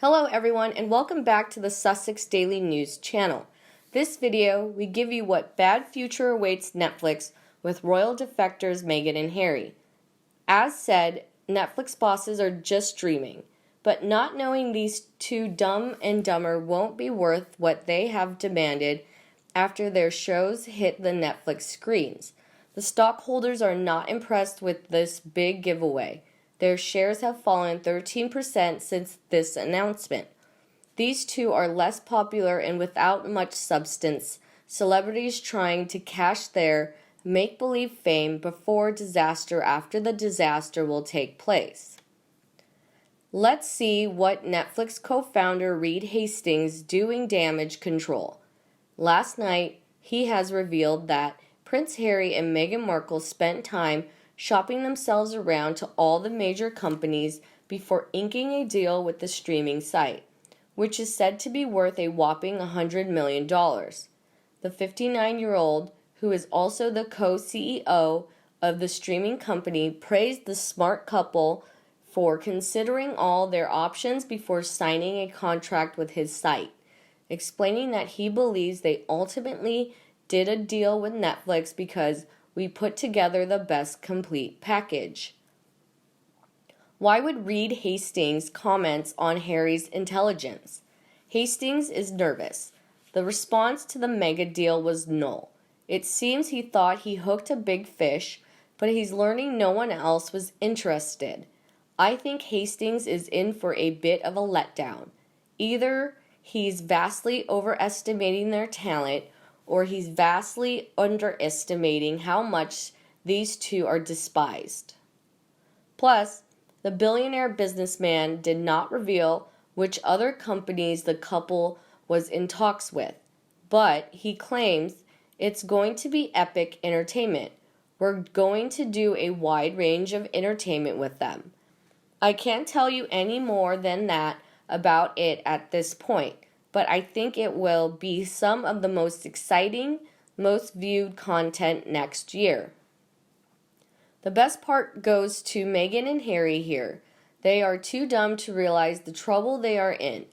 Hello everyone and welcome back to the Sussex Daily News channel. This video, we give you what bad future awaits Netflix with royal defectors Meghan and Harry. As said, Netflix bosses are just dreaming, but not knowing these two Dumb and Dumber won't be worth what they have demanded after their shows hit the Netflix screens. The stockholders are not impressed with this big giveaway. Their shares have fallen 13% since this announcement. These two are less popular and without much substance, celebrities trying to cash their make-believe fame before disaster after the disaster will take place. Let's see what Netflix co-founder Reed Hastings doing damage control. Last night, he has revealed that Prince Harry and Meghan Markle spent time shopping themselves around to all the major companies before inking a deal with the streaming site, which is said to be worth a whopping $100 million. The 59-year-old, who is also the co-CEO of the streaming company, praised the smart couple for considering all their options before signing a contract with his site, explaining that he believes they ultimately did a deal with Netflix because we put together the best complete package. Why would Reed Hastings comment on Harry's intelligence? Hastings is nervous. The response to the mega deal was null. It seems he thought he hooked a big fish, but he's learning no one else was interested. I think Hastings is in for a bit of a letdown. Either he's vastly overestimating their talent, or he's vastly underestimating how much these two are despised. Plus, the billionaire businessman did not reveal which other companies the couple was in talks with, but he claims it's going to be epic entertainment. We're going to do a wide range of entertainment with them. I can't tell you any more than that about it at this point, but I think it will be some of the most exciting, most viewed content next year. The best part goes to Meghan and Harry here. They are too dumb to realize the trouble they are in.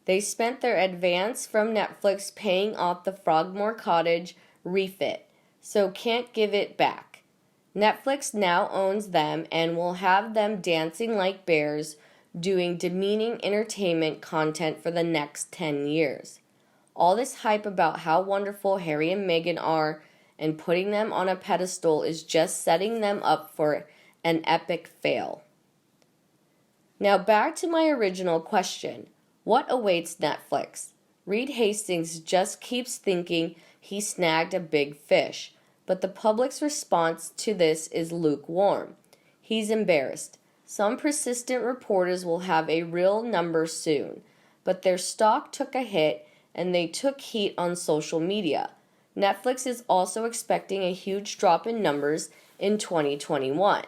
They spent their advance from Netflix paying off the Frogmore Cottage refit, so can't give it back. Netflix now owns them and will have them dancing like bears, doing demeaning entertainment content for the next 10 years. All this hype about how wonderful Harry and Meghan are and putting them on a pedestal is just setting them up for an epic fail. Now back to my original question. What awaits Netflix? Reed Hastings just keeps thinking he snagged a big fish, but the public's response to this is lukewarm. He's embarrassed. Some persistent reporters will have a real number soon, but their stock took a hit and they took heat on social media. Netflix is also expecting a huge drop in numbers in 2021.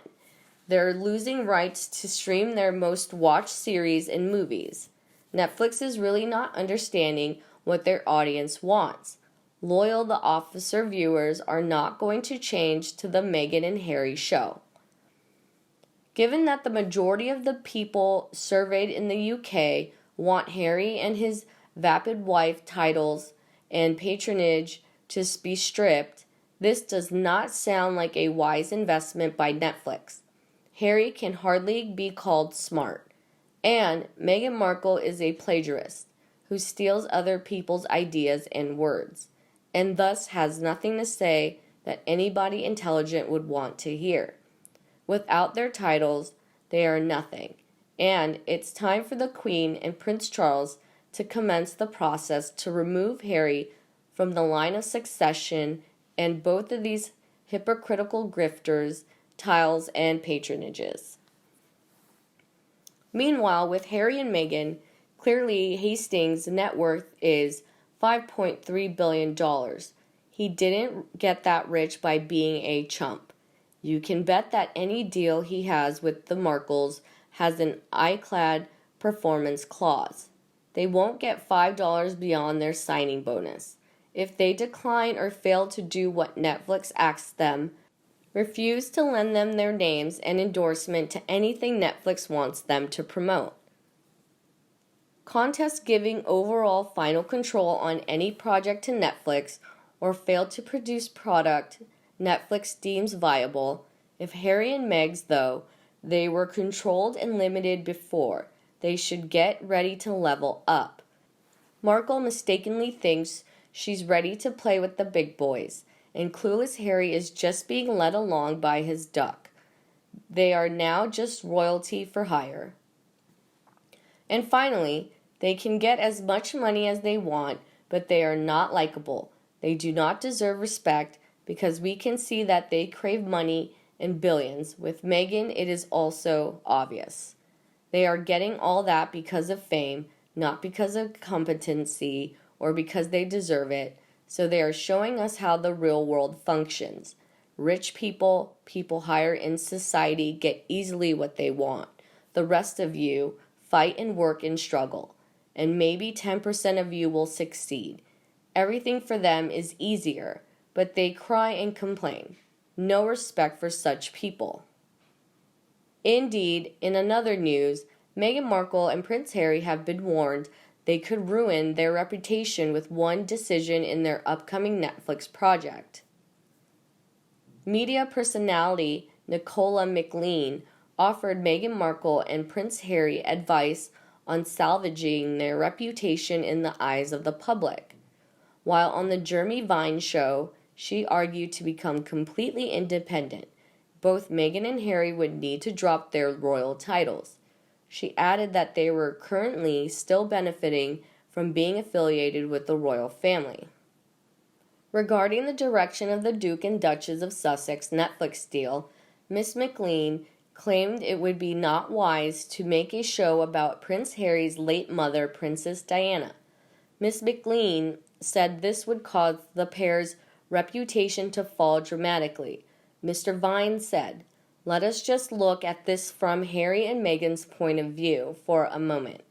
They're losing rights to stream their most watched series and movies. Netflix is really not understanding what their audience wants. Loyal The Officer viewers are not going to change to the Meghan and Harry show. Given that the majority of the people surveyed in the UK want Harry and his vapid wife titles and patronage to be stripped, this does not sound like a wise investment by Netflix. Harry can hardly be called smart, and Meghan Markle is a plagiarist who steals other people's ideas and words, and thus has nothing to say that anybody intelligent would want to hear. Without their titles, they are nothing, and it's time for the Queen and Prince Charles to commence the process to remove Harry from the line of succession and both of these hypocritical grifters, titles, and patronages. Meanwhile, with Harry and Meghan, clearly Hastings' net worth is $5.3 billion. He didn't get that rich by being a chump. You can bet that any deal he has with the Markles has an ironclad performance clause. They won't get $5 beyond their signing bonus. If they decline or fail to do what Netflix asks them, refuse to lend them their names and endorsement to anything Netflix wants them to promote. Contest giving overall final control on any project to Netflix or fail to produce product Netflix deems viable. If Harry and Meg's, though, they were controlled and limited before, they should get ready to level up. Markle mistakenly thinks she's ready to play with the big boys, and clueless Harry is just being led along by his duck. They are now just royalty for hire. And finally, they can get as much money as they want, but they are not likable. They do not deserve respect because we can see that they crave money in billions. With Meghan, it is also obvious. They are getting all that because of fame, not because of competency or because they deserve it. So they are showing us how the real world functions. Rich people, people higher in society, get easily what they want. The rest of you fight and work and struggle. And maybe 10% of you will succeed. Everything for them is easier, but they cry and complain. No respect for such people. Indeed, in another news, Meghan Markle and Prince Harry have been warned they could ruin their reputation with one decision in their upcoming Netflix project. Media personality Nicola McLean offered Meghan Markle and Prince Harry advice on salvaging their reputation in the eyes of the public. While on the Jeremy Vine show, she argued to become completely independent. Both Meghan and Harry would need to drop their royal titles. She added that they were currently still benefiting from being affiliated with the royal family. Regarding the direction of the Duke and Duchess of Sussex Netflix deal, Miss McLean claimed it would be not wise to make a show about Prince Harry's late mother, Princess Diana. Miss McLean said this would cause the pair's reputation to fall dramatically. Mr. Vine said, "Let us just look at this from Harry and Meghan's point of view for a moment.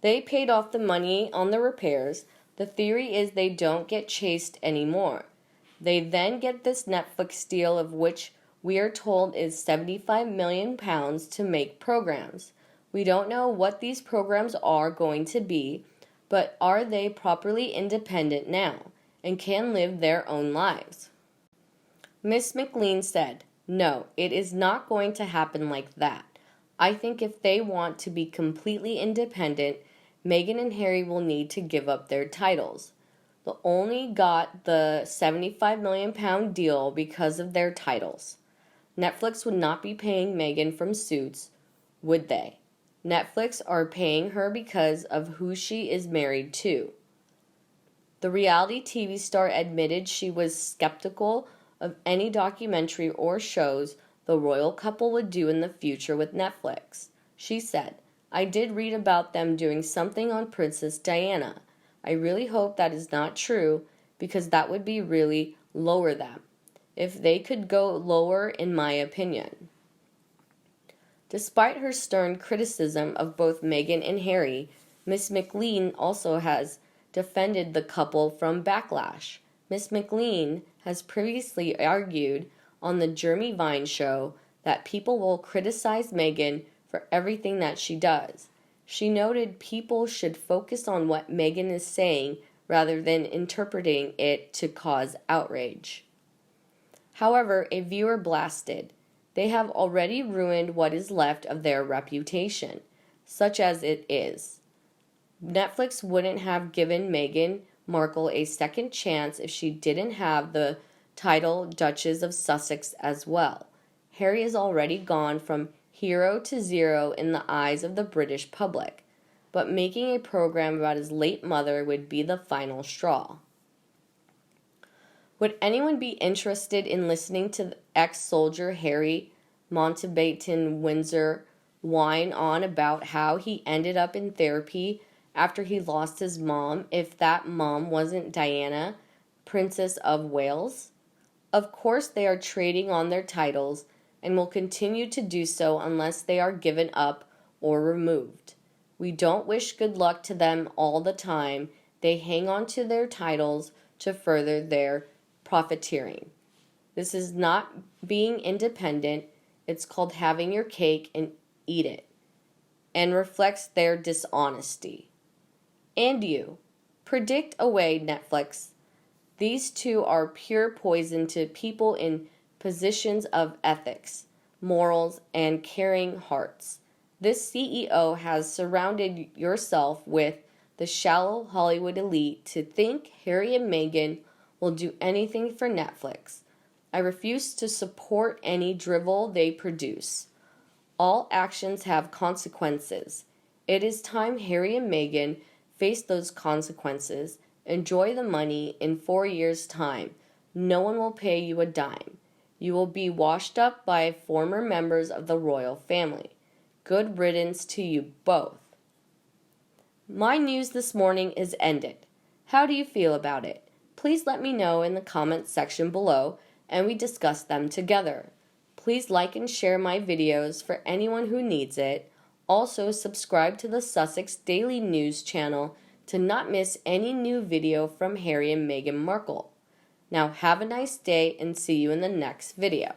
They paid off the money on the repairs. The theory is they don't get chased anymore. They then get this Netflix deal of which we are told is £75 million to make programs. We don't know what these programs are going to be, but are they properly independent now and can live their own lives?" Miss McLean said, "No, it is not going to happen like that. I think if they want to be completely independent, Meghan and Harry will need to give up their titles. They only got the £75 million deal because of their titles. Netflix would not be paying Meghan from Suits, would they? Netflix are paying her because of who she is married to." The reality TV star admitted she was skeptical of any documentary or shows the royal couple would do in the future with Netflix. She said, "I did read about them doing something on Princess Diana. I really hope that is not true because that would be really lower them. If they could go lower, in my opinion." Despite her stern criticism of both Meghan and Harry, Miss McLean also has defended the couple from backlash. Miss McLean has previously argued on the Jeremy Vine show that people will criticize Meghan for everything that she does. She noted people should focus on what Meghan is saying rather than interpreting it to cause outrage. However, a viewer blasted, "They have already ruined what is left of their reputation, such as it is. Netflix wouldn't have given Meghan Markle a second chance if she didn't have the title Duchess of Sussex as well. Harry is already gone from hero to zero in the eyes of the British public, but making a program about his late mother would be the final straw." Would anyone be interested in listening to ex-soldier Harry Mountbatten Windsor whine on about how he ended up in therapy after he lost his mom if that mom wasn't Diana, Princess of Wales? Of course they are trading on their titles and will continue to do so unless they are given up or removed. We don't wish good luck to them all the time. They hang on to their titles to further their profiteering. This is not being independent. It's called having your cake and eat it. and reflects their dishonesty. And you, predict away Netflix. These two are pure poison to people in positions of ethics, morals, and caring hearts. This CEO has surrounded yourself with the shallow Hollywood elite to think Harry and Meghan will do anything for Netflix. I refuse to support any drivel they produce. All actions have consequences. It is time Harry and Meghan face those consequences. Enjoy the money in 4 years' time. No one will pay you a dime. You will be washed up by former members of the royal family. Good riddance to you both. My news this morning is ended. How do you feel about it? Please let me know in the comments section below and we discuss them together. Please like and share my videos for anyone who needs it. Also subscribe to the Sussex Daily News channel to not miss any new video from Harry and Meghan Markle. Now have a nice day and see you in the next video.